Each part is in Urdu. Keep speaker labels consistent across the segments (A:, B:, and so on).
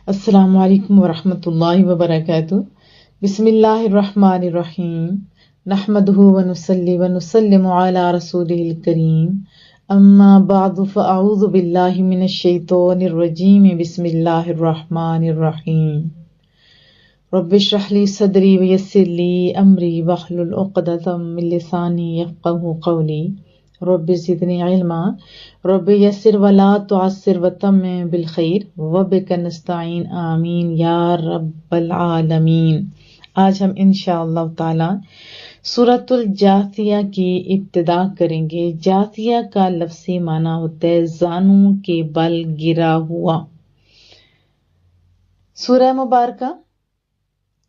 A: السلام علیکم ورحمۃ اللہ وبرکاتہ۔ بسم اللہ الرحمن الرحیم، نحمدہ ونصلی ونسلم علی رسولہ الکریم، اما بعد فاعوذ باللہ من الشیطان الرجیم، بسم اللہ الرحمن الرحیم۔ رب اشرح لی صدری ویسر لی امری واحلل عقدۃ من لسانی یفقہوا قولی، رب زدنی علما، رب یسر ولا تعسر وتمم بالخیر وبک نستعین، آمین یا رب العالمین۔ آج ہم انشاءاللہ تعالی سورۃ الجاثیہ کی ابتدا کریں گے۔ جاثیہ کا لفظی معنی ہوتا ہے زانوں کے بل گرا ہوا۔ سورہ مبارکہ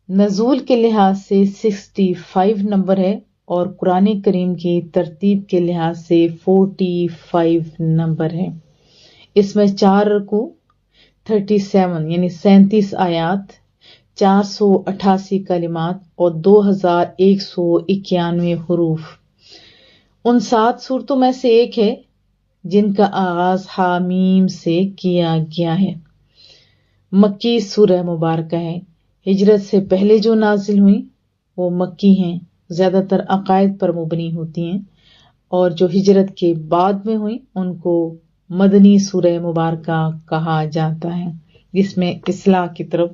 A: نزول کے لحاظ سے 65 نمبر ہے اور قرآن کریم کی ترتیب کے لحاظ سے 45 نمبر ہے۔ اس میں 4 رکوع، 37 یعنی 37 آیات، 488 کلمات اور 2191 حروف۔ ان 7 صورتوں میں سے ایک ہے جن کا آغاز حامیم سے کیا گیا ہے۔ مکی سورہ مبارکہ ہے۔ ہجرت سے پہلے جو نازل ہوئی وہ مکی ہیں، زیادہ تر عقائد پر مبنی ہوتی ہیں، اور جو ہجرت کے بعد میں ہوئی ان کو مدنی سورہ مبارکہ کہا جاتا ہے، جس میں اصلاح کی طرف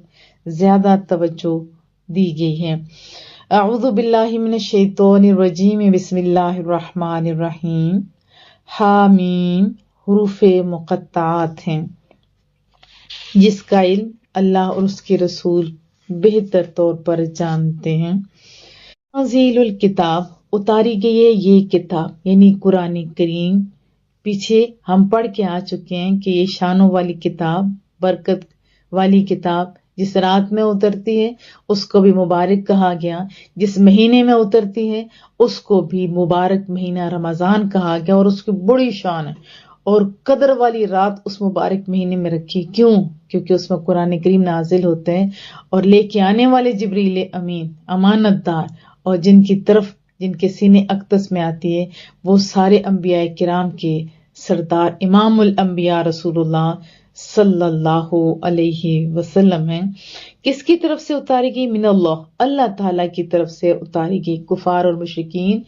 A: زیادہ توجہ دی گئی ہے۔ اعوذ باللہ من الشیطان الرجیم، بسم اللہ الرحمن الرحیم۔ حامیم حروف مقطعات ہیں جس کا علم اللہ اور اس کے رسول بہتر طور پر جانتے ہیں۔ تنزیل الکتاب، اتاری گئی ہے یہ کتاب یعنی قرآن کریم۔ پیچھے ہم پڑھ کے آ چکے ہیں کہ یہ شانوں والی کتاب، برکت والی کتاب، جس رات میں اترتی ہے اس کو بھی مبارک کہا گیا، جس مہینے میں اترتی ہے اس کو بھی مبارک مہینہ رمضان کہا گیا، اور اس کی بڑی شان ہے۔ اور قدر والی رات اس مبارک مہینے میں رکھی، کیوں؟ کیونکہ اس میں قرآن کریم نازل ہوتے ہیں اور لے کے آنے والے جبریل امین، امانت دار، اور جن کے سینے اقدس میں آتی ہے وہ سارے انبیاء کرام کے سردار امام الانبیاء رسول اللہ صلی اللہ علیہ وسلم ہیں۔ کس کی طرف سے اتاری گئی؟ من اللہ، اللہ تعالیٰ کی طرف سے اتاری گئی۔ کفار اور مشرکین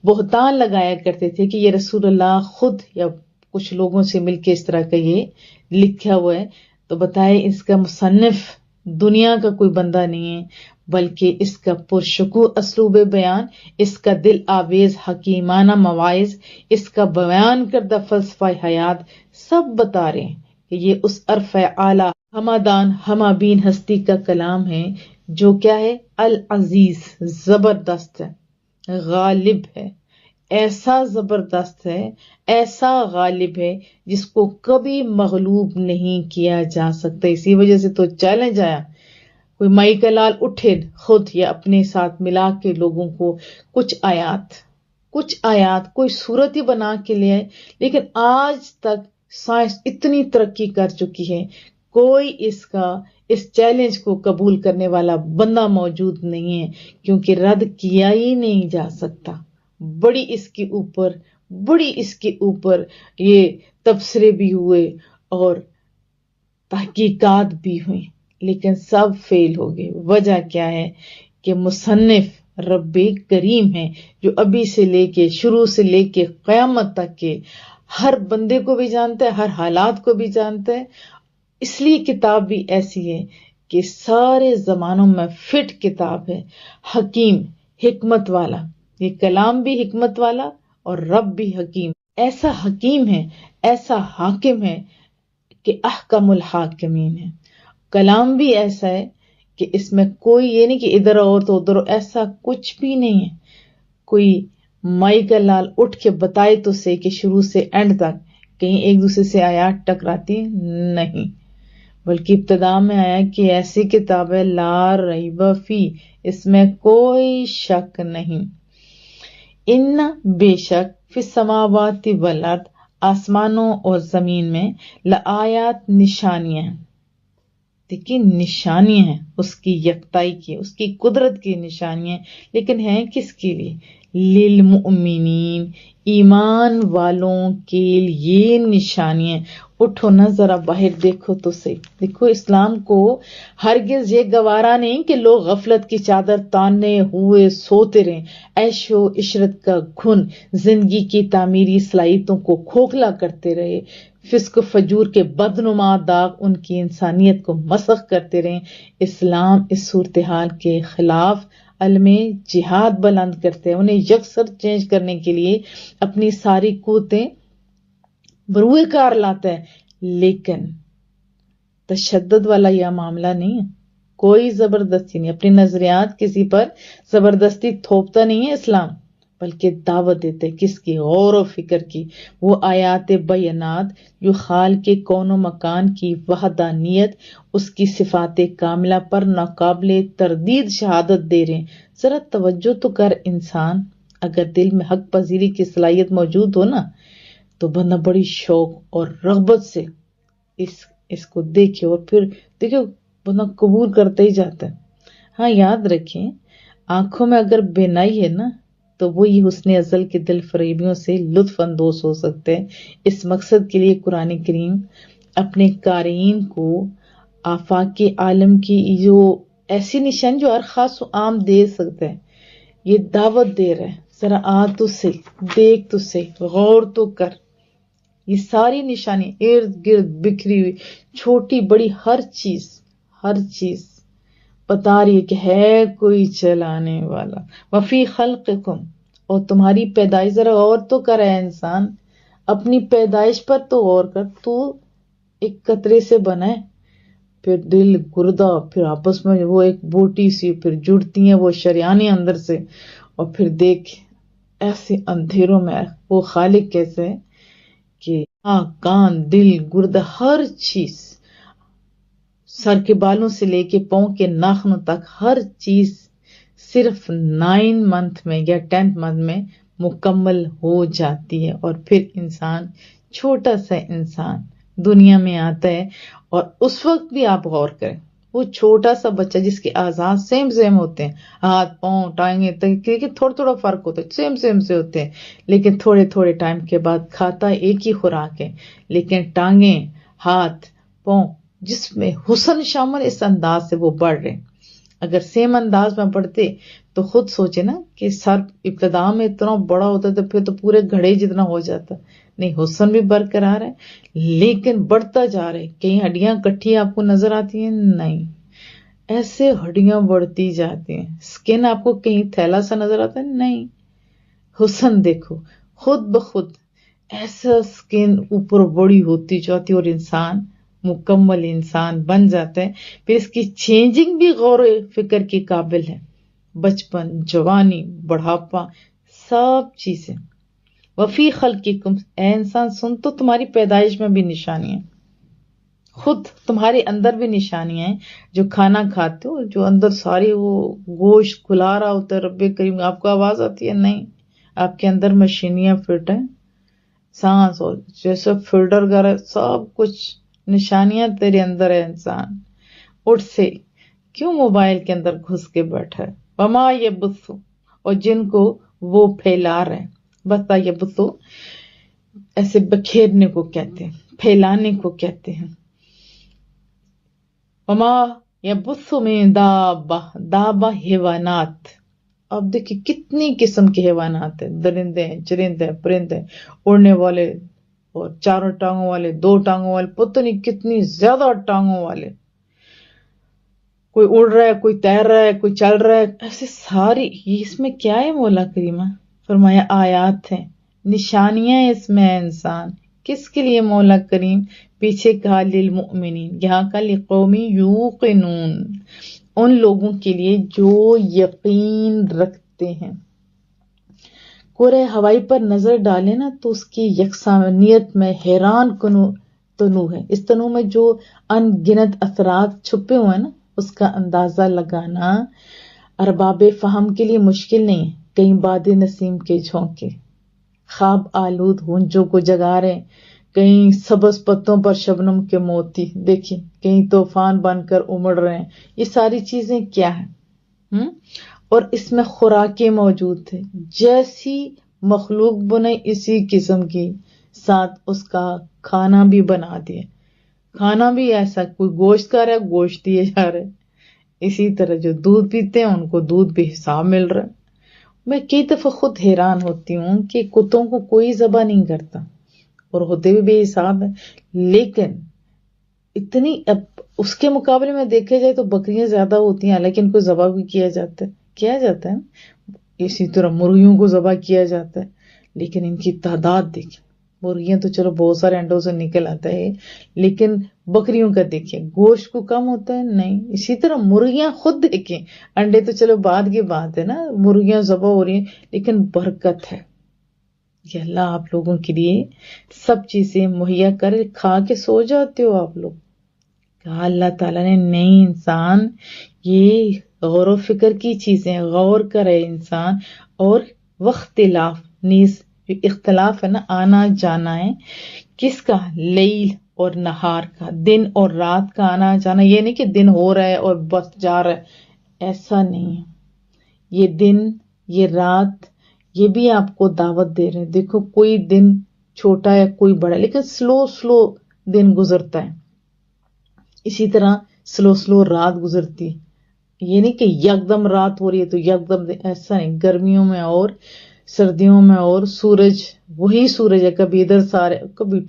A: بہتان لگایا کرتے تھے کہ یہ رسول اللہ خود یا کچھ لوگوں سے مل کے اس طرح کا یہ لکھا ہوا ہے، تو بتائے اس کا مصنف دنیا کا کوئی بندہ نہیں ہے، بلکہ اس کا پرشکوہ اسلوب بیان، اس کا دل آویز حکیمانہ مواعظ، اس کا بیان کردہ فلسفہ حیات سب بتا رہے ہیں کہ یہ اس عرف اعلیٰ ہمادان ہمابین ہستی کا کلام ہے جو کیا ہے؟ العزیز، زبردست ہے، غالب ہے، ایسا زبردست ہے، ایسا غالب ہے جس کو کبھی مغلوب نہیں کیا جا سکتا۔ اسی وجہ سے تو چیلنج آیا، کوئی مائی کا لال اٹھے خود یا اپنے ساتھ ملا کے لوگوں کو کچھ آیات کوئی صورت ہی بنا کے لے آئے، لیکن آج تک سائنس اتنی ترقی کر چکی ہے، کوئی اس چیلنج کو قبول کرنے والا بندہ موجود نہیں ہے، کیونکہ رد کیا ہی نہیں جا سکتا۔ بڑی اس کے اوپر یہ تبصرے بھی ہوئے اور تحقیقات بھی ہوئی، لیکن سب فیل ہو گئے۔ وجہ کیا ہے؟ کہ مصنف رب کریم ہے، جو ابھی سے لے کے شروع سے لے کے قیامت تک کے ہر بندے کو بھی جانتا ہے، ہر حالات کو بھی جانتا ہے۔ اس لیے کتاب بھی ایسی ہے کہ سارے زمانوں میں فٹ کتاب ہے، حکیم، حکمت والا۔ یہ کلام بھی حکمت والا اور رب بھی حکیم، ایسا حکیم ہے، ایسا حاکم ہے کہ احکم الحاکمین ہے۔ کلام بھی ایسا ہے کہ اس میں کوئی یہ نہیں کہ ادھر اور تو ادھر، ایسا کچھ بھی نہیں ہے۔ کوئی مائی کا لال اٹھ کے بتائے تو سے کہ شروع سے اینڈ تک کہیں ایک دوسرے سے آیات ٹکراتی نہیں، بلکہ ابتدا میں آیا کہ ایسی کتاب ہے لا ریب فی، اس میں کوئی شک نہیں۔ ان بے شک فی السماوات والارض، آسمانوں اور زمین میں، لآیات نشانیاں ہیں۔ دیکھیں نشانیاں ہیں اس کی یکتائی کی، اس کی قدرت کی نشانیاں، لیکن ہیں کس کے لیے؟ للمؤمنین، ایمان والوں کے لیے نشانیاں، اٹھو نا ذرا باہر دیکھو تو صحیح. دیکھو اسلام کو ہرگز یہ گوارا نہیں کہ لوگ غفلت کی چادر تانے ہوئے سوتے رہیں. عیش و عشرت کا گھن زندگی کی تعمیری صلاحیتوں کو کھوکھلا کرتے رہے. فسق و فجور کے بدنما داغ ان کی انسانیت کو مسخ کرتے رہیں. اسلام اس صورتحال کے خلاف علم جہاد بلند کرتے ہیں. انہیں یکسر چینج کرنے کے لیے اپنی ساری قوتیں بروئے کار لاتا ہے. لیکن تشدد والا یہ معاملہ نہیں ہے. کوئی زبردستی نہیں. اپنی نظریات کسی پر زبردستی تھوپتا نہیں ہے اسلام، بلکہ دعوت دیتے کس کی؟ غور و فکر کی. وہ آیات بینات جو خال کے کون و مکان کی وحدانیت، اس کی صفات کاملہ پر ناقابل تردید شہادت دے رہے ہیں. ذرا توجہ تو کر انسان. اگر دل میں حق پذیری کی صلاحیت موجود ہو نا تو بندہ بڑی شوق اور رغبت سے اس کو دیکھے اور پھر دیکھو بندہ قبول کرتا ہی جاتا ہے. ہاں یاد رکھیں، آنکھوں میں اگر بینائی ہے نا تو وہ یہ حسن ازل کے دل فریبیوں سے لطف اندوز ہو سکتے ہیں. اس مقصد کے لیے قرآن کریم اپنے قارئین کو آفاق عالم کی جو ایسی نشان جو ہر خاص و عام دے سکتے ہیں، یہ دعوت دے رہے ہیں. ذرا آ تو سے دیکھ تو سے غور تو کر. یہ ساری نشانی ارد گرد بکھری ہوئی، چھوٹی بڑی ہر چیز بتا رہی ہے کہ ہے کوئی چلانے والا. وفی خلقکم، اور تمہاری پیدائش ذرا غور تو کر ہے انسان. اپنی پیدائش پر تو غور کر. تو ایک قطرے سے بنا ہے، پھر دل گردہ، پھر آپس میں وہ ایک بوٹی سی، پھر جڑتی ہیں وہ شریانیں اندر سے، اور پھر دیکھ ایسے اندھیروں میں وہ خالق کیسے ہے کہ کان دل گرد ہر چیز، سر کے بالوں سے لے کے پاؤں کے ناخنوں تک ہر چیز صرف 9 منتھ میں یا 10th منتھ میں مکمل ہو جاتی ہے. اور پھر انسان، چھوٹا سا انسان دنیا میں آتا ہے. اور اس وقت بھی آپ غور کریں، وہ چھوٹا سا بچہ جس کے اعضاء سیم ہوتے ہیں، ہاتھ پاؤں ٹانگیں، کیونکہ تھوڑا فرق ہوتا ہے، سیم سے ہوتے ہیں، لیکن تھوڑے ٹائم کے بعد کھاتا ایک ہی خوراک ہے، لیکن ٹانگیں، ہاتھ پاؤں، جس میں حسن شامل، اس انداز سے وہ بڑھ رہے ہیں. اگر سیم انداز میں بڑھتے تو خود سوچے نا کہ سر ابتدا میں اتنا بڑا ہوتا تو پھر تو پورے گھڑے جتنا ہو جاتا. نہیں، حسن بھی برقرار ہے لیکن بڑھتا جا رہا ہے. کہیں ہڈیاں کٹھی آپ کو نظر آتی ہیں؟ نہیں، ایسے ہڈیاں بڑھتی جاتی ہیں. سکن آپ کو کہیں تھیلا سا نظر آتا ہے؟ نہیں. حسن دیکھو، خود بخود ایسا سکن اوپر بڑی ہوتی جاتی اور انسان مکمل انسان بن جاتا ہے. پھر اس کی چینجنگ بھی غور و فکر کے قابل ہے. بچپن، جوانی، بڑھاپا، سب چیزیں. وفی خلقکم، اے انسان سن تو، تمہاری پیدائش میں بھی نشانیاں، خود تمہارے اندر بھی نشانیاں ہیں. جو کھانا کھاتے ہو، جو اندر ساری وہ گوشت کھلا رہا ہوتا ہے رب کریم، آپ کو آواز آتی ہے؟ نہیں، آپ کے اندر مشینیاں فٹ ہیں، سانس اور جیسے فلٹر وغیرہ سب کچھ نشانیاں تیرے اندر ہے. انسان اٹھ سے کیوں موبائل کے اندر گھس کے بیٹھا ہے؟ وما یبث، اور جن کو وہ پھیلا رہے ہیں. بتا یبث ایسے بکھیرنے کو کہتے ہیں، پھیلانے کو کہتے ہیں. وما یبث من دابہ حیوانات. اب دیکھیں کتنی قسم کے حیوانات ہیں، درندے ہیں، چرندے ہیں، پرندے ہیں، اڑنے والے اور 4 ٹانگوں والے، 2 ٹانگوں والے، پتہ نہیں کتنی زیادہ ٹانگوں والے. کوئی اڑ رہا ہے، کوئی تیر رہا ہے، کوئی چل رہا ہے، ایسے ساری. اس میں کیا ہے؟ مولا کریمہ فرمایا آیات ہیں، نشانیاں اس میں ہے. انسان کس کے لیے؟ مولا کریم پیچھے کہا للمؤمنین، یہاں کا لقوم یوقنون، ان لوگوں کے لیے جو یقین رکھتے ہیں. کرۂ ہوائی پر نظر ڈالے نا تو اس کی یکسانیت میں حیران کنو تنوع ہے. اس تنوع میں جو ان گنت اثرات چھپے ہوئے ہیں نا، اس کا اندازہ لگانا ارباب فہم کے لیے مشکل نہیں ہے. کہیں باد نسیم کے جھونکے خواب آلود ہونجوں کو جگا رہے ہیں، کہیں سبز پتوں پر شبنم کے موتی دیکھیں، کہیں طوفان بن کر امڑ رہے ہیں. یہ ساری چیزیں کیا ہیں؟ اور اس میں خوراکیں موجود تھے. جیسی مخلوق بنے اسی قسم کی، ساتھ اس کا کھانا بھی بنا دیا، کھانا بھی ایسا، کوئی گوشت کھا رہا ہے گوشت دیے جا رہے، اسی طرح جو دودھ پیتے ہیں ان کو دودھ بھی حساب مل رہا ہے۔ میں کئی دفعہ خود حیران ہوتی ہوں کہ کتوں کو کوئی ذبح نہیں کرتا اور ہوتے بھی بے حساب ہے، لیکن اتنی اب اس کے مقابلے میں دیکھا جائے تو بکریاں زیادہ ہوتی ہیں، حالانکہ ان کو ذبح بھی کیا جاتا ہے، اسی طرح مرغیوں کو ذبح کیا جاتا ہے، لیکن ان کی تعداد دیکھیں، مرغیاں تو چلو بہت سارے انڈوں سے نکل آتا ہے، لیکن بکریوں کا دیکھیں گوشت کو کم ہوتا ہے نہیں، اسی طرح مرغیاں خود دیکھیں، انڈے تو چلو بعد کی بات ہے نا، مرغیاں ذبح ہو رہی ہیں لیکن برکت ہے، یہ اللہ آپ لوگوں کے لیے سب چیزیں مہیا کر کھا کے سو جاتے ہو آپ لوگ۔ کہا اللہ تعالیٰ نے نہیں انسان، یہ غور و فکر کی چیزیں، غور کرے انسان، اور واختلاف نیز، جو اختلاف ہے نا، آنا جانا ہے، کس کا؟ لیل اور نہار کا، دن اور رات کا آنا جانا، یہ نہیں کہ دن ہو رہا ہے اور بس جا رہا ہے، ایسا نہیں ہے، یہ دن یہ رات یہ بھی آپ کو دعوت دے رہے ہیں۔ دیکھو کوئی دن چھوٹا ہے کوئی بڑا، لیکن سلو دن گزرتا ہے، اسی طرح سلو رات گزرتی، یہ نہیں کہ یکدم رات ہو رہی ہے تو یکدم ایسا نہیں، گرمیوں میں اور سردیوں میں اور سورج وہی سورج ہے، کبھی ادھر سارے کبھی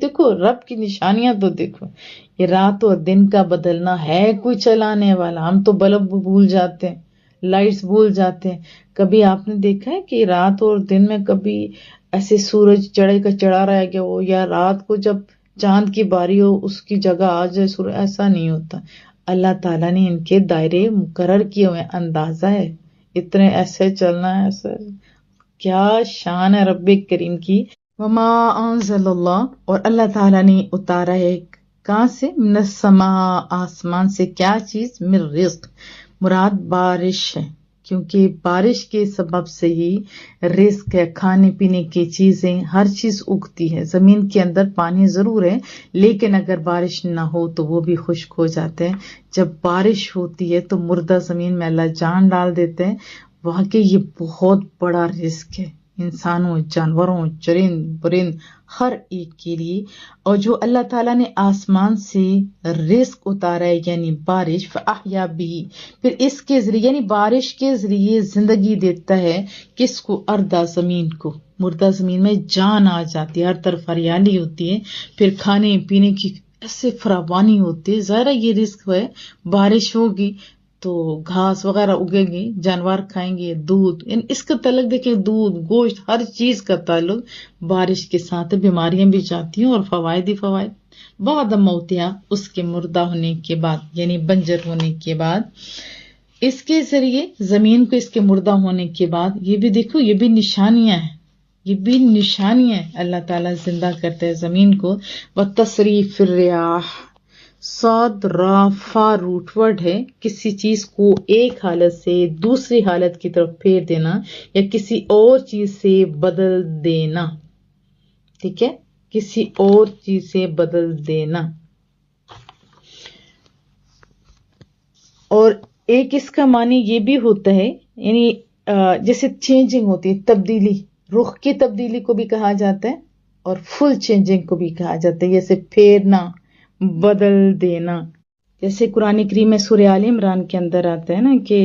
A: دیکھو رب کی نشانیاں تو دیکھو، یہ رات اور دن کا بدلنا ہے کوئی چلانے والا، ہم تو بلب بھول جاتے ہیں، لائٹس بھول جاتے ہیں، کبھی آپ نے دیکھا ہے کہ رات اور دن میں کبھی ایسے سورج چڑھے کا چڑھا رہا ہے کہ وہ، یا رات کو جب چاند کی باری ہو اس کی جگہ آ جائے سورج، ایسا نہیں ہوتا، اللہ تعالیٰ نے ان کے دائرے مقرر کیے ہوئے، اندازہ ہے اتنے ایسے چلنا ہے، ایسے کیا شان ہے رب کریم کی۔ وما انزل اللہ، اور اللہ تعالیٰ نے اتارا ہے کہاں سے؟ من السماء، آسمان سے، کیا چیز؟ من رزق، مراد بارش ہے، کیونکہ بارش کے سبب سے ہی رزق ہے، کھانے پینے کی چیزیں، ہر چیز اگتی ہے۔ زمین کے اندر پانی ضرور ہے لیکن اگر بارش نہ ہو تو وہ بھی خشک ہو جاتے ہیں، جب بارش ہوتی ہے تو مردہ زمین میں اللہ جان ڈال دیتے ہیں۔ واقعی یہ بہت بڑا رزق ہے انسانوں، جانوروں، چرند پرند، ہر ایک کے لیے، اور جو اللہ تعالیٰ نے آسمان سے رزق اتارا ہے یعنی بارش، فَأَحْيَا بِهِ، پھر اس کے ذریعے یعنی بارش کے ذریعے زندگی دیتا ہے، کس کو؟ اردہ زمین کو، مردہ زمین میں جان آ جاتی ہے، ہر طرف ہریالی ہوتی ہے، پھر کھانے پینے کی ایسے فراوانی ہوتی ہے، ظاہر ہے یہ رزق ہے، بارش ہوگی تو گھاس وغیرہ اگے گی، جانور کھائیں گے، دودھ، اس کا تعلق دیکھیں، دودھ گوشت ہر چیز کا تعلق بارش کے ساتھ، بیماریاں بھی جاتی ہیں اور فوائد ہی فوائد۔ بعد موتیا، اس کے مردہ ہونے کے بعد یعنی بنجر ہونے کے بعد، اس کے ذریعے زمین کو، اس کے مردہ ہونے کے بعد، یہ بھی دیکھو یہ بھی نشانیاں ہیں، یہ بھی نشانیاں ہیں، اللہ تعالیٰ زندہ کرتے ہیں زمین کو۔ وتصریف الرياح، صاد را فا روٹ ورڈ ہے، کسی چیز کو ایک حالت سے دوسری حالت کی طرف پھیر دینا یا کسی اور چیز سے بدل دینا، ٹھیک ہے، کسی اور چیز سے بدل دینا۔ اور ایک اس کا معنی یہ بھی ہوتا ہے، یعنی جیسے چینجنگ ہوتی ہے، تبدیلی، رخ کی تبدیلی کو بھی کہا جاتا ہے اور فل چینجنگ کو بھی کہا جاتا ہے، جیسے پھیرنا، بدل دینا۔ جیسے قرآن کریم میں سورہ آل عمران کے اندر آتا ہے نا کہ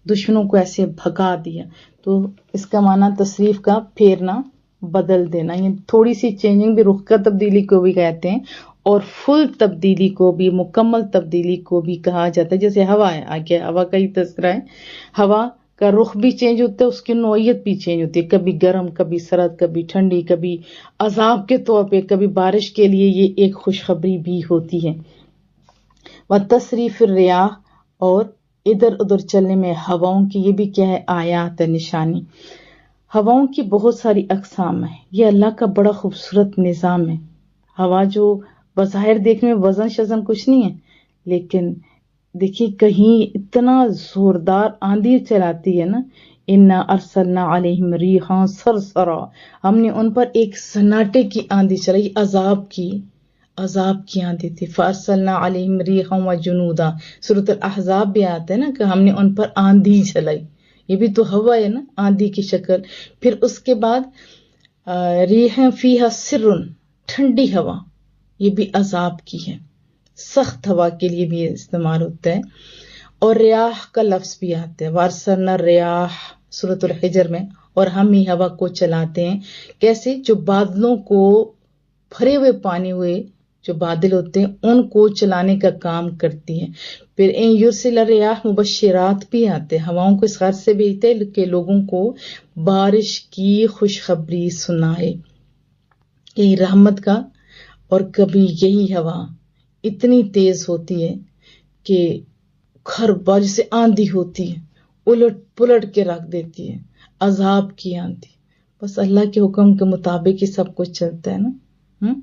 A: دشمنوں کو ایسے بھگا دیا، تو اس کا معنی تصریف کا پھیرنا، بدل دینا، یعنی تھوڑی سی چینجنگ بھی رخ کا تبدیلی کو بھی کہتے ہیں، اور فل تبدیلی کو بھی، مکمل تبدیلی کو بھی کہا جاتا ہے۔ جیسے ہوا ہے، آگے ہوا کا ہی تذکرہ ہے، ہوا کا رخ بھی چینج ہوتا ہے، اس کی نوعیت بھی چینج ہوتی ہے، کبھی گرم، کبھی سرد، کبھی ٹھنڈی، کبھی عذاب کے طور پہ، کبھی بارش کے لیے یہ ایک خوشخبری بھی ہوتی ہے۔ وتصریف الرياح، اور ادھر ادھر چلنے میں ہواؤں کی، یہ بھی کیا ہے؟ آیات ہے، نشانی۔ ہواؤں کی بہت ساری اقسام ہیں، یہ اللہ کا بڑا خوبصورت نظام ہے۔ ہوا جو بظاہر دیکھنے میں وزن شزن کچھ نہیں ہے، لیکن دیکھیے کہیں اتنا زوردار آندھی چلاتی ہے نا، انا ارسلنا علیہم ریحا صرصرا، ہم نے ان پر ایک سناٹے کی آندھی چلائی، عذاب کی آندھی تھی۔ فارسلنا علیہم ریحا وجنودا، سورۃ الاحزاب بھی آتا ہے نا کہ ہم نے ان پر آندھی چلائی، یہ بھی تو ہوا ہے نا، آندھی کی شکل۔ پھر اس کے بعد ریح فیہا سر، ٹھنڈی ہوا، یہ بھی عذاب کی ہے، سخت ہوا کے لیے بھی استعمال ہوتا ہے. اور ریاح کا لفظ بھی آتا ہے، وارسلنا ریاح سورۃ الحجر میں، اور ہم ہی ہوا کو چلاتے ہیں. کیسے؟ جو بادلوں کو بھرے ہوئے پانی ہوئے جو بادل ہوتے ہیں ان کو چلانے کا کام کرتی ہیں. پھر ان یرسل الریاح مبشرات بھی آتے ہیں، ہواؤں کو اس غرض سے بھیجتے ہیں کہ لوگوں کو بارش کی خوشخبری سنائے. یہی رحمت کا. اور کبھی یہی ہوا اتنی تیز ہوتی ہے کہ گھر بارش سے آندھی ہوتی ہے، الٹ پلٹ کے رکھ دیتی ہے، عذاب کی آندھی. بس اللہ کے حکم کے مطابق ہی سب کچھ چلتا ہے نا.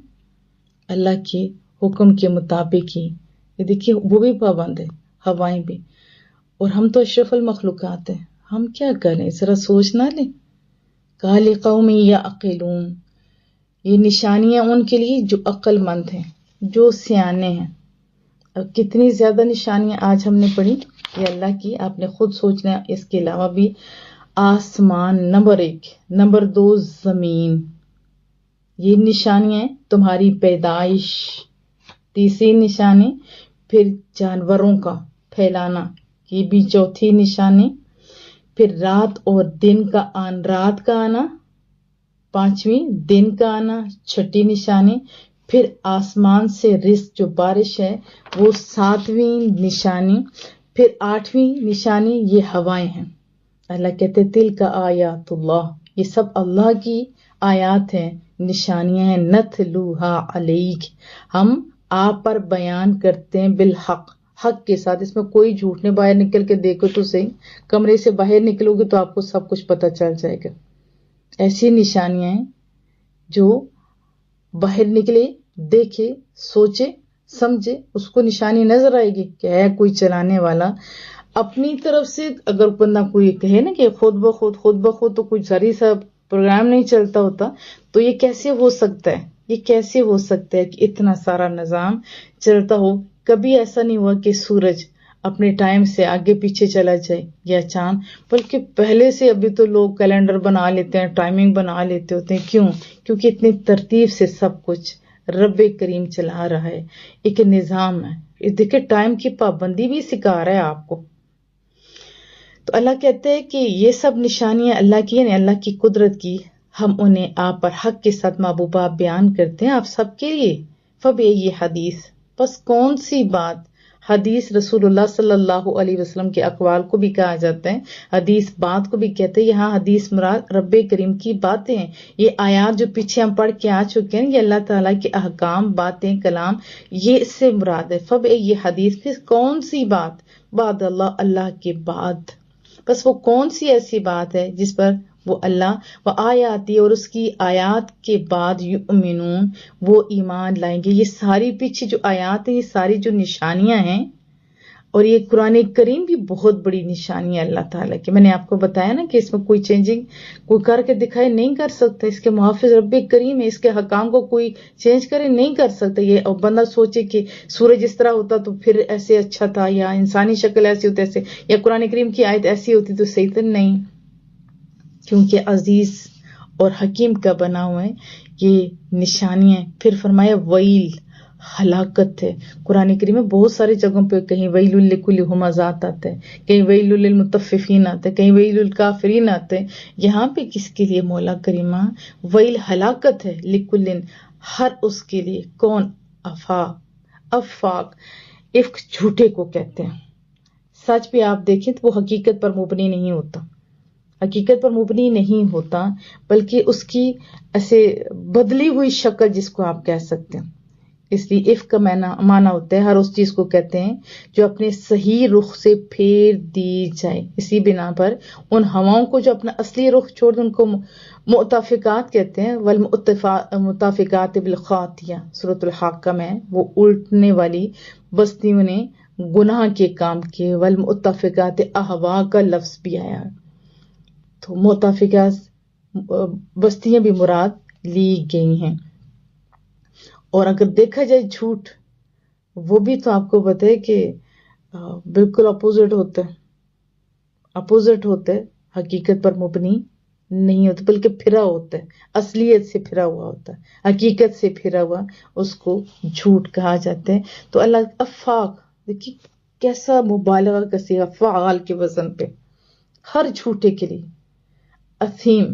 A: اللہ کے حکم کے مطابق ہی. یہ دیکھیے وہ بھی پابند ہے، ہوائیں بھی. اور ہم تو اشرف المخلوقات ہیں، ہم کیا کریں؟ ذرا سوچ نہ لیں. قال قوم یعقلون، یہ نشانیاں ان کے لیے جو عقل مند ہیں، جو سیانے ہیں. اب کتنی زیادہ نشانیاں آج ہم نے پڑھی یہ اللہ کی، آپ نے خود سوچنا. اس کے علاوہ بھی آسمان نمبر 1، نمبر 2 زمین، یہ نشانیاں تمہاری پیدائش. تیسری نشانی پھر جانوروں کا پھیلانا، یہ بھی چوتھی نشانی. پھر رات اور دن کا رات کا آنا، پانچویں دن کا آنا، چھٹی نشانی. پھر آسمان سے رزق جو بارش ہے وہ ساتویں نشانی. پھر آٹھویں نشانی یہ ہوائیں ہیں. اللہ کہتے تل کا آیات اللہ، یہ سب اللہ کی آیات ہیں، نشانیاں ہیں. نتلوہا علیک، ہم آپ پر بیان کرتے ہیں بالحق، حق کے ساتھ. اس میں کوئی جھوٹ نہیں. باہر نکل کے دیکھو تو صحیح، کمرے سے باہر نکلو گے تو آپ کو سب کچھ پتہ چل جائے گا. ایسی نشانیاں ہیں جو باہر نکلے، دیکھے، سوچے، سمجھے، اس کو نشانی نظر آئے گی کہ ہے کوئی چلانے والا. اپنی طرف سے اگر بندہ کوئی کہے نا کہ خود بخود تو کوئی ذری سا پروگرام نہیں چلتا ہوتا، تو یہ کیسے ہو سکتا ہے؟ یہ کیسے ہو سکتا ہے کہ اتنا سارا نظام چلتا ہو؟ کبھی ایسا نہیں ہوا کہ سورج اپنے ٹائم سے آگے پیچھے چلا جائے یا چاند، بلکہ پہلے سے. ابھی تو لوگ کیلنڈر بنا لیتے ہیں، ٹائمنگ بنا لیتے ہوتے ہیں. کیوں؟ کیونکہ اتنی ترتیب سے سب کچھ رب کریم چلا رہا ہے، ایک نظام ہے. دیکھیں ٹائم کی پابندی بھی سکھا رہا ہے آپ کو. تو اللہ کہتے ہیں کہ یہ سب نشانیاں اللہ کی، یعنی اللہ کی قدرت کی، ہم انہیں آپ پر حق کے ساتھ محبوبہ بیان کرتے ہیں آپ سب کے لیے. فبأي حدیث، بس کون سی بات. حدیث رسول اللہ صلی اللہ علیہ وسلم کے اقوال کو بھی کہا جاتا ہے، حدیث بات کو بھی کہتے ہیں. یہاں حدیث مراد رب کریم کی باتیں ہیں. یہ آیات جو پیچھے ہم پڑھ کے آ چکے ہیں، یہ اللہ تعالیٰ کے احکام، باتیں، کلام، یہ اس سے مراد ہے. فبأي حدیث، پھر کون سی بات، بعد اللہ، اللہ کے بعد. بس وہ کون سی ایسی بات ہے جس پر وہ اللہ و آیاتی، اور اس کی آیات کے بعد یؤمنون، وہ ایمان لائیں گے. یہ ساری پیچھے جو آیات ہیں، یہ ساری جو نشانیاں ہیں، اور یہ قرآن کریم بھی بہت بڑی نشانی ہے اللہ تعالیٰ کی. میں نے آپ کو بتایا نا کہ اس میں کوئی چینجنگ کوئی کر کے دکھائے نہیں کر سکتا. اس کے محافظ رب کریم ہے، اس کے حکام کو کوئی چینج کرے نہیں کر سکتا. یہ بندہ سوچے کہ سورج اس طرح ہوتا تو پھر ایسے اچھا تھا، یا انسانی شکل ایسی ہوتی ایسے، یا قرآن کریم کی آیت ایسی ہوتی تو صحیح تو نہیں. کیونکہ عزیز اور حکیم کا بنا ہوا ہے یہ نشانیاں. پھر فرمایا ویل، ہلاکت ہے. قرآن کریم میں بہت ساری جگہوں پہ کہیں ویل لکل ہمزات آتا ہے، کہیں ویل للمطففین آتا ہے، کہیں ویل للکافرین آتا ہے. یہاں پہ کس کے لیے مولا کریمہ ویل ہلاکت ہے، لکل، ہر اس کے لیے. کون؟ افاق، افک جھوٹے کو کہتے ہیں. سچ بھی آپ دیکھیں تو وہ حقیقت پر مبنی نہیں ہوتا، حقیقت پر مبنی نہیں ہوتا، بلکہ اس کی ایسے بدلی ہوئی شکل جس کو آپ کہہ سکتے ہیں. اس لیے عفق کا معنی ہوتا ہے ہر اس چیز کو کہتے ہیں جو اپنے صحیح رخ سے پھیر دی جائے. اسی بنا پر ان ہواؤں کو جو اپنا اصلی رخ چھوڑ دیں ان کو مؤتفقات کہتے ہیں. والمؤتفقات بالخاطیہ، سورۃ الحاقہ میں وہ الٹنے والی بستیوں نے گناہ کے کام کیے. والمؤتفقات اہوا کا لفظ بھی آیا، تو مؤتفقات بستیاں بھی مراد لی گئی ہیں. اور اگر دیکھا جائے جھوٹ، وہ بھی تو آپ کو بتائے کہ بالکل اپوزٹ ہوتا ہے، حقیقت پر مبنی نہیں ہوتا، بلکہ پھرا ہوتا ہے، اصلیت سے پھرا ہوا ہوتا ہے، حقیقت سے پھرا ہوا، اس کو جھوٹ کہا جاتا ہے۔ تو اللہ افاق، دیکھیے کیسا مبالغہ کا صیغہ، فعال کے وزن پہ، ہر جھوٹے کے لیے۔ اثیم،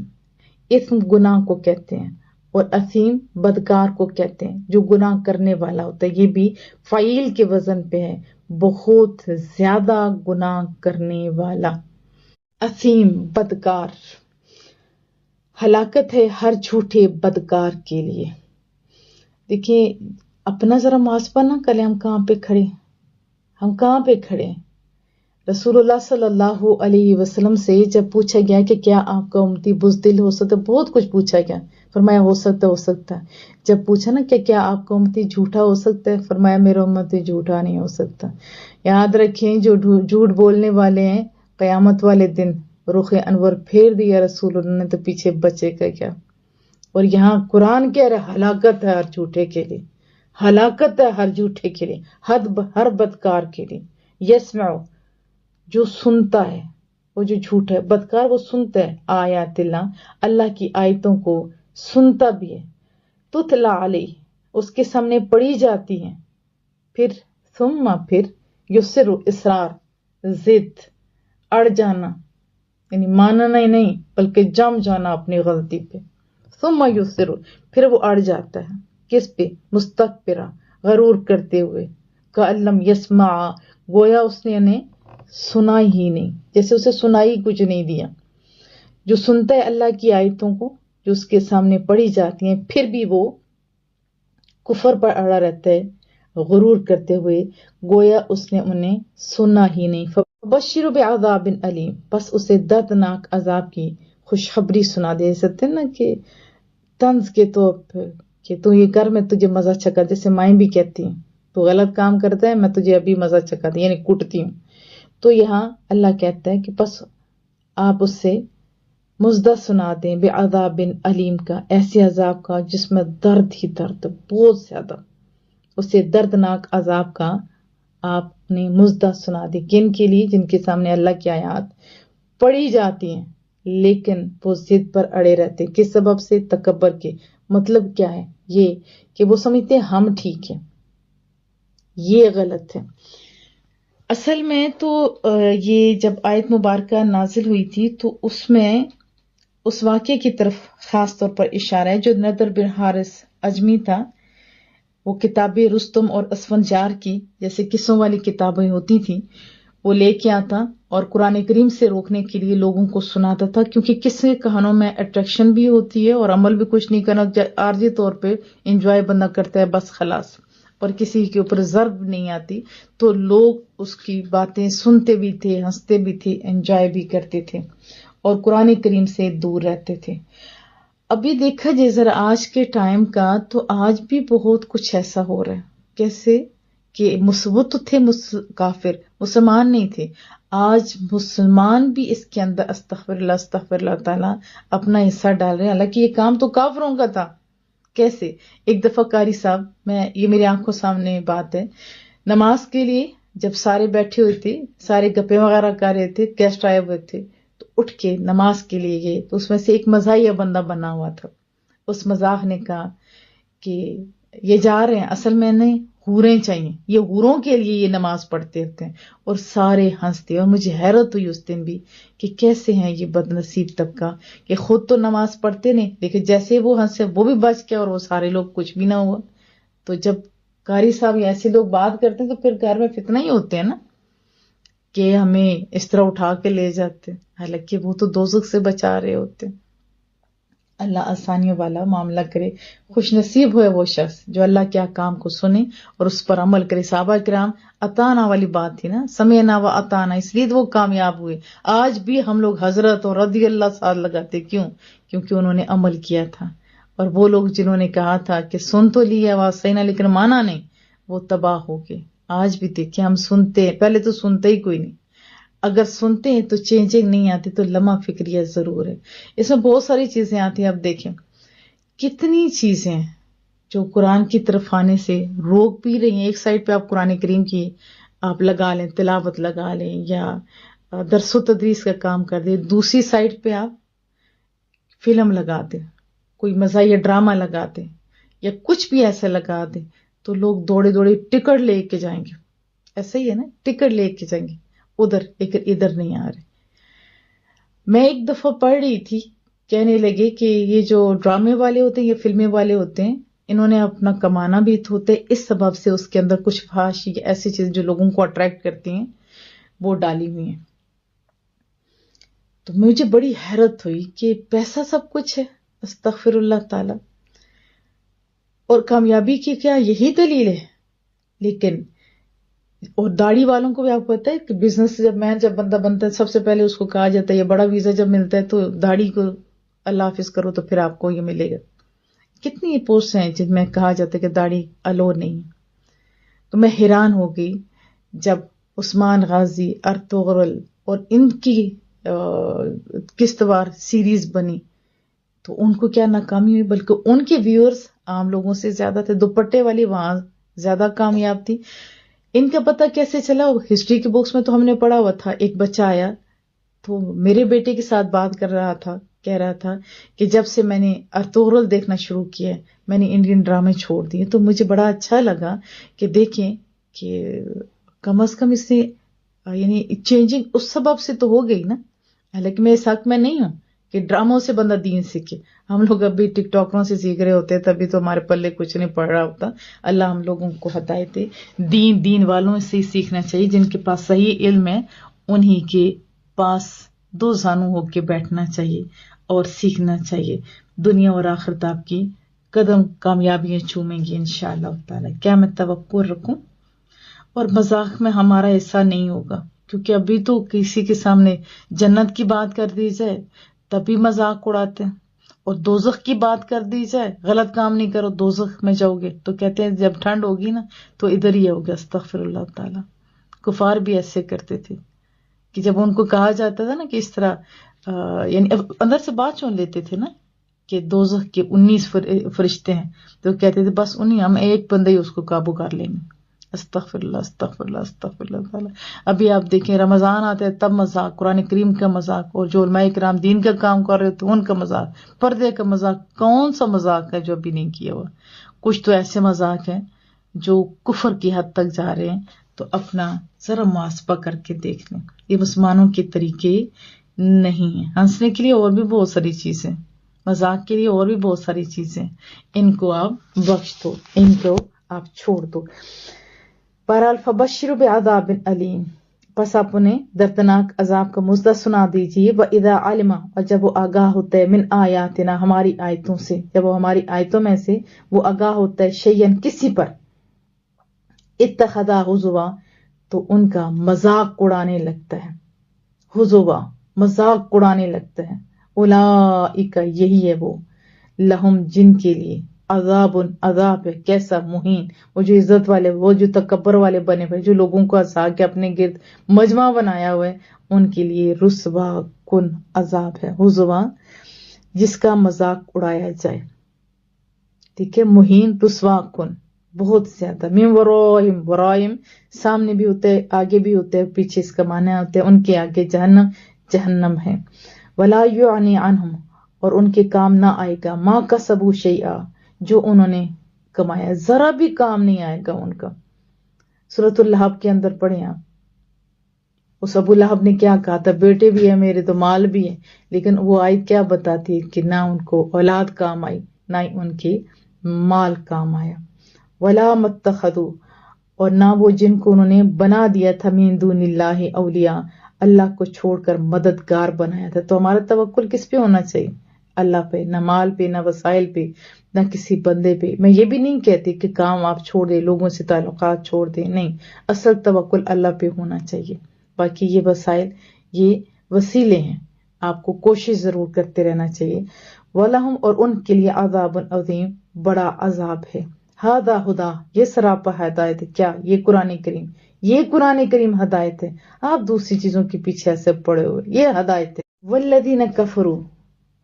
A: اسم گناہ کو کہتے ہیں، اور اثیم بدکار کو کہتے ہیں، جو گناہ کرنے والا ہوتا ہے۔ یہ بھی فعیل کے وزن پہ ہے، بہت زیادہ گناہ کرنے والا۔ اثیم، بدکار، ہلاکت ہے ہر جھوٹے بدکار کے لیے۔ دیکھیے اپنا ذرا محاسبہ نہ کریں، ہم کہاں پہ کھڑے ہیں، ہم کہاں پہ کھڑے ہیں۔ رسول اللہ صلی اللہ علیہ وسلم سے جب پوچھا گیا کہ کیا آپ کا امتی بزدل ہو سکتا ہے، بہت کچھ پوچھا گیا، فرمایا ہو سکتا ہے۔ جب پوچھا نا کہ کیا آپ کا امتی جھوٹا ہو سکتا ہے، فرمایا میرا امتی جھوٹا نہیں ہو سکتا۔ یاد رکھیں جو جھوٹ بولنے والے ہیں، قیامت والے دن رخ انور پھیر دیا رسول اللہ نے تو پیچھے بچے گا کیا۔ اور یہاں قرآن کہہ رہا ہلاکت ہے ہر جھوٹے کے لیے، ہلاکت ہے ہر جھوٹے کے لیے، ہر بدکار کے لیے۔ یسمعو، جو سنتا ہے، وہ جو جھوٹ ہے بدکار، وہ سنتا ہے آیات اللہ کی آیتوں کو سنتا بھی ہے، تتلا علیہ، اس کے سامنے پڑھی جاتی ہیں، پھر یسر، اصرار، ضد، اڑ جانا، یعنی ماننا ہی نہیں بلکہ جم جانا اپنی غلطی پہ۔ ثم یسر، پھر وہ اڑ جاتا ہے، کس پہ؟ مستکبرا، غرور کرتے ہوئے، کألم یسمع، گویا اس نے انہیں سنا ہی نہیں، جیسے اسے سنائی کچھ نہیں دیا۔ جو سنتا ہے اللہ کی آیتوں کو جو اس کے سامنے پڑھی جاتی ہیں، پھر بھی وہ کفر پر اڑا رہتا ہے، غرور کرتے ہوئے، گویا اس نے انہیں سنا ہی نہیں۔ فبشر بعذاب علیم، بس اسے دردناک عذاب کی خوشخبری سنا دے سکتے نا، کہ طنز کے طور پہ کہ تو یہ کر، میں تجھے مزہ چکھا، جیسے مائیں بھی کہتی ہیں تو غلط کام کرتا ہے، میں تجھے ابھی مزہ چکھاتی، یعنی کوٹتی ہوں۔ تو یہاں اللہ کہتا ہے کہ بس آپ اس سے مزدہ سنا دیں بعذاب علیم کا، ایسے عذاب کا جس میں درد ہی درد، بہت زیادہ، اسے دردناک عذاب کا آپ نے مزدہ سنا دیں۔ کن کے لیے؟ جن کے سامنے اللہ کی آیات پڑھی جاتی ہیں لیکن وہ ضد پر اڑے رہتے ہیں، کس سبب سے؟ تکبر کے۔ مطلب کیا ہے؟ یہ کہ وہ سمجھتے ہیں ہم ٹھیک ہیں، یہ غلط ہے۔ اصل میں تو یہ جب آیت مبارکہ نازل ہوئی تھی تو اس میں اس واقعے کی طرف خاص طور پر اشارہ ہے جو نضر بن حارث اجمی تھا، وہ کتابیں رستم اور اسفنجار کی جیسے قصوں والی کتابیں ہوتی تھیں وہ لے کے آتا اور قرآن کریم سے روکنے کے لیے لوگوں کو سناتا تھا، کیونکہ قصے کہانوں میں اٹریکشن بھی ہوتی ہے اور عمل بھی کچھ نہیں کرنا، عارضی طور پہ انجوائے بندہ کرتا ہے بس خلاص، اور کسی کے اوپر ضرب نہیں آتی، تو لوگ اس کی باتیں سنتے بھی تھے، ہنستے بھی تھے، انجوائے بھی کرتے تھے اور قرآن کریم سے دور رہتے تھے۔ ابھی دیکھا جائے ذرا آج کے ٹائم کا، تو آج بھی بہت کچھ ایسا ہو رہا ہے، کیسے کہ وہ تو تھے کافر، مسلمان نہیں تھے، آج مسلمان بھی اس کے اندر استغفر اللہ تعالیٰ اپنا حصہ ڈال رہے ہیں، حالانکہ یہ کام تو کافروں کا تھا۔ کیسے؟ ایک دفعہ قاری صاحب، یہ میری آنکھوں سامنے بات ہے، نماز کے لیے جب سارے بیٹھے ہوئے تھے، سارے گپے وغیرہ کر رہے تھے، گیسٹ آئے ہوئے تھے، تو اٹھ کے نماز کے لیے گئے، تو اس میں سے ایک مزاحیہ بندہ بنا ہوا تھا، اس مزاح نے کہا کہ یہ جا رہے ہیں، اصل میں نہیں، حوریں چاہیے، یہ حوروں کے لیے یہ نماز پڑھتے ہوتے ہیں، اور سارے ہنستے، اور مجھے حیرت ہوئی اس دن بھی کہ کیسے ہیں یہ بد نصیب طبقہ کہ خود تو نماز پڑھتے نہیں لیکن جیسے وہ ہنسے وہ بھی بچ کے، اور وہ سارے لوگ کچھ بھی نہ ہوا۔ تو جب قاری صاحب ایسے لوگ بات کرتے ہیں تو پھر گھر میں فتنہ ہی ہوتے ہیں نا، کہ ہمیں اس طرح اٹھا کے لے جاتے، حالانکہ وہ تو دوزخ سے بچا رہے ہوتے۔ اللہ آسانیوں والا معاملہ کرے، خوش نصیب ہوئے وہ شخص جو اللہ کے احکام کو سنے اور اس پر عمل کرے۔ صحابہ کرام اطانا والی بات تھی نا، سمعنا و اطانا، اس لیے وہ کامیاب ہوئے۔ آج بھی ہم لوگ حضرت اور رضی اللہ ساتھ لگاتے، کیوں؟ کیونکہ انہوں نے عمل کیا تھا، اور وہ لوگ جنہوں نے کہا تھا کہ سن تو لیا واسطینا لیکن مانا نہیں، وہ تباہ ہو گئے۔ آج بھی دیکھیں ہم سنتے ہیں، پہلے تو سنتے ہی کوئی نہیں، اگر سنتے ہیں تو چینجنگ نہیں آتی، تو لمحہ فکریہ ضرور ہے۔ اس میں بہت ساری چیزیں آتی ہیں، اب دیکھیں کتنی چیزیں جو قرآن کی طرف آنے سے روک بھی رہی ہیں۔ ایک سائڈ پہ آپ قرآن کریم کی آپ لگا لیں، تلاوت لگا لیں یا درس و تدریس کا کام کر دیں، دوسری سائڈ پہ آپ فلم لگا دیں، کوئی مزاحیہ ڈرامہ لگا دیں یا کچھ بھی ایسا لگا دیں تو لوگ دوڑے دوڑے ٹکٹ لے کے جائیں گے. ایسا ہی ہے نا، ٹکٹ لے کے جائیں گے ادھر، لیکن ادھر نہیں آ رہے. میں ایک دفعہ پڑھ رہی تھی، کہنے لگے کہ یہ جو ڈرامے والے ہوتے ہیں، یہ فلمیں والے ہوتے ہیں، انہوں نے اپنا کمانا بھی ہوتا ہے، اس سبب سے اس کے اندر کچھ فحاشی ایسی چیز جو لوگوں کو اٹریکٹ کرتی ہیں وہ ڈالی ہوئی ہیں. تو مجھے بڑی حیرت ہوئی کہ پیسہ سب کچھ ہے، استغفر اللہ تعالی، اور کامیابی کی کیا یہی دلیل ہے؟ لیکن اور داڑھی والوں کو بھی آپ کو پتا ہے کہ بزنس جب بندہ بنتا ہے سب سے پہلے اس کو کہا جاتا ہے، یہ بڑا ویزا جب ملتا ہے تو داڑھی کو اللہ حافظ کرو تو پھر آپ کو یہ ملے گا. کتنی پوسٹ ہیں جن میں کہا جاتا ہے کہ داڑھی الو نہیں. تو میں حیران ہو گئی جب عثمان غازی، ارطغرل اور ان کی قسط وار سیریز بنی تو ان کو کیا ناکامی ہوئی، بلکہ ان کے ویورز عام لوگوں سے زیادہ تھے. دوپٹے والی وہاں زیادہ کامیاب تھی. ان کا پتہ کیسے چلا؟ ہسٹری کے بکس میں تو ہم نے پڑھا ہوا تھا. ایک بچہ آیا تو میرے بیٹے کے ساتھ بات کر رہا تھا، کہہ رہا تھا کہ جب سے میں نے ارطغرل دیکھنا شروع کیا ہے میں نے انڈین ڈرامے چھوڑ دیے. تو مجھے بڑا اچھا لگا کہ دیکھیں کہ کم از کم اس سے یعنی چینجنگ اس سبب سے تو ہو گئی نا. حالانکہ میں اس حق میں نہیں ہوں کہ ڈراموں سے بندہ دین سیکھے. ہم لوگ ابھی ٹک ٹاکروں سے سیکھ رہے ہوتے تبھی تو ہمارے پلے کچھ نہیں پڑ رہا ہوتا. اللہ ہم لوگوں کو ہدایت دے. دین والوں سے سیکھنا چاہیے، جن کے پاس صحیح علم ہے انہی کے پاس دو زانو ہو کے بیٹھنا چاہیے اور سیکھنا چاہیے. دنیا اور آخرت آپ کی قدم کامیابیاں چومیں گی انشاءاللہ تعالی. کیا میں توقع رکھوں؟ اور مذاق میں ہمارا حصہ نہیں ہوگا، کیونکہ ابھی تو کسی کے سامنے جنت کی بات کر دی جائے تبھی مذاق اڑاتے ہیں، اور دوزخ کی بات کر دی جائے غلط کام نہیں کرو دوزخ میں جاؤ گے تو کہتے ہیں جب ٹھنڈ ہوگی نا تو ادھر ہی ہوگا. استغفر اللہ تعالی. کفار بھی ایسے کرتے تھے کہ جب ان کو کہا جاتا تھا نا کہ اس طرح یعنی اندر سے بات چون لیتے تھے نا کہ دوزخ کے 19 فرشتے ہیں تو کہتے تھے بس انہیں ہم ایک بندے ہی اس کو قابو کر لیں گے. استغفر اللہ استغفر اللہ استغفر اللہ تعالی. ابھی آپ دیکھیں رمضان آتا ہے تب مذاق، قرآن کریم کا مذاق، اور جو علماء کرام دین کا کام کر رہے تو ان کا مذاق، پردے کا مذاق. کون سا مذاق ہے جو ابھی نہیں کیا ہوا؟ کچھ تو ایسے مذاق ہیں جو کفر کی حد تک جا رہے ہیں. تو اپنا ذرا محاسبہ کر کے دیکھ لیں. یہ مسلمانوں کے طریقے نہیں ہیں. ہنسنے کے لیے اور بھی بہت ساری چیزیں، مذاق کے لیے اور بھی بہت ساری چیزیں، ان کو آپ بخش دو، ان کو آپ چھوڑ دو. بہرحال فبشر بعذاب علیم، پس آپ انہیں دردناک عذاب کا مژدہ سنا دیجیے. وَإِذَا عَلِمَ، اور جب وہ آگاہ ہوتا ہے، من آیاتنا، ہماری آیتوں سے، جب وہ ہماری آیتوں میں سے وہ آگاہ ہوتا ہے، شیئن کسی پر، اتخذا ہزوا، تو ان کا مذاق اڑانے لگتا ہے. ہزوا مذاق اڑانے لگتا ہے. اولئک یہی ہے وہ، لہم جن کے لیے، عذاب ہے کیسا مہین، وہ جو عزت والے، وہ جو تکبر والے بنے ہوئے، جو لوگوں کو ہنسا کے اپنے گرد مجمع بنایا ہوا ہے، ان کے لیے رسوا کن عذاب ہے. ہزوا جس کا مذاق اڑایا جائے، ٹھیک ہے. مہین رسوا کن بہت زیادہ. من ورائم سامنے بھی ہوتے ہیں، آگے بھی ہوتے ہیں، پیچھے اس کا معنی ہوتے ہیں ان کے آگے جہنم ہے. ولا یعنی عنہم، اور ان کے کام نہ آئے گا، ما کسبوا شیئا، جو انہوں نے کمایا ذرا بھی کام نہیں آئے گا ان کا. سورۃ اللہب کے اندر پڑھیں آپ، اس ابو لہب نے کیا کہا تھا، بیٹے بھی ہیں میرے تو مال بھی ہے، لیکن وہ آیت کیا بتاتی ہے کہ نہ ان کو اولاد کام آئی نہ ہی ان کے مال کام آیا. ولا متخذوا، اور نہ وہ جن کو انہوں نے بنا دیا تھا، من دون اللہ اولیاء، اللہ کو چھوڑ کر مددگار بنایا تھا. تو ہمارا توکل کس پہ ہونا چاہیے؟ اللہ پہ، نہ مال پہ، نہ وسائل پہ، نہ کسی بندے پہ. میں یہ بھی نہیں کہتی کہ کام آپ چھوڑ دیں، لوگوں سے تعلقات چھوڑ دیں، نہیں، اصل توکل اللہ پہ ہونا چاہیے. باقی یہ وسائل یہ وسیلے ہیں، آپ کو کوشش ضرور کرتے رہنا چاہیے. وَلَهُمْ، اور ان کے لیے عذاب عظیم، بڑا عذاب ہے. ہَذَا ہدا، یہ سراپا ہدایت ہے. کیا؟ یہ قرآن کریم، یہ قرآن کریم ہدایت ہے. آپ دوسری چیزوں کے پیچھے ایسے پڑے ہوئے، یہ ہدایت ہے. وَالَّذِينَ كَفَرُوا،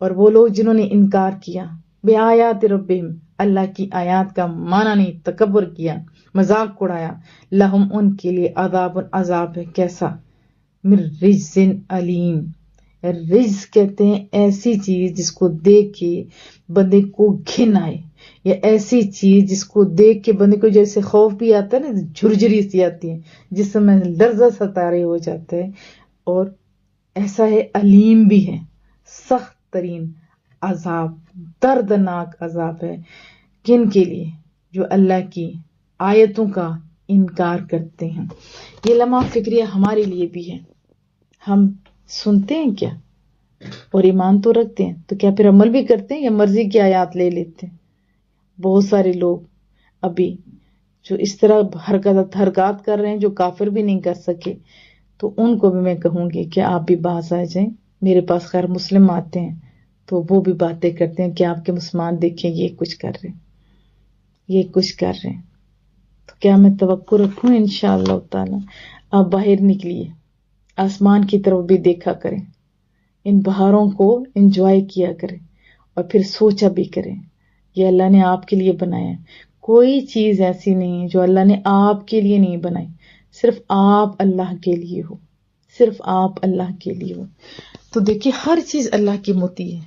A: اور وہ لوگ جنہوں نے انکار کیا، بِآیاتِ رَبِّهِمْ، اللہ کی آیات کا مانا نہیں، تکبر کیا، مذاق اڑایا، لہم ان کے لیے عذاب ہے کیسا، من رجز علیم، رجز کہتے ہیں ایسی چیز جس کو دیکھ کے بندے کو گھن آئے، یا ایسی چیز جس کو دیکھ کے بندے کو جیسے خوف بھی آتا ہے نا، جھرجھری سی آتی ہے جس میں لرزہ ستارے ہو جاتا ہے. اور ایسا ہے علیم بھی ہے، سخت ترین عذاب، دردناک عذاب ہے کن کے لیے؟ جو اللہ کی آیتوں کا انکار کرتے ہیں. یہ لمحہ فکریہ ہمارے لیے بھی ہے. ہم سنتے ہیں کیا اور ایمان تو رکھتے ہیں، تو کیا پھر عمل بھی کرتے ہیں یا مرضی کی آیات لے لیتے ہیں؟ بہت سارے لوگ ابھی جو اس طرح حرکات کر رہے ہیں جو کافر بھی نہیں کر سکے، تو ان کو بھی میں کہوں گی کہ آپ بھی باز آ جائیں. میرے پاس خیر مسلم آتے ہیں تو وہ بھی باتیں کرتے ہیں کہ آپ کے مسلمان دیکھیں یہ کچھ کر رہے ہیں، یہ کچھ کر رہے ہیں. تو کیا میں توقع رکھوں؟ انشاءاللہ تعالی آپ باہر نکلیے، آسمان کی طرف بھی دیکھا کریں، ان بہاروں کو انجوائے کیا کریں، اور پھر سوچا بھی کریں یہ اللہ نے آپ کے لیے بنایا ہے. کوئی چیز ایسی نہیں ہے جو اللہ نے آپ کے لیے نہیں بنائی، صرف آپ اللہ کے لیے ہو، صرف آپ اللہ کے لیے ہو. تو دیکھیے ہر چیز اللہ کی متی ہے.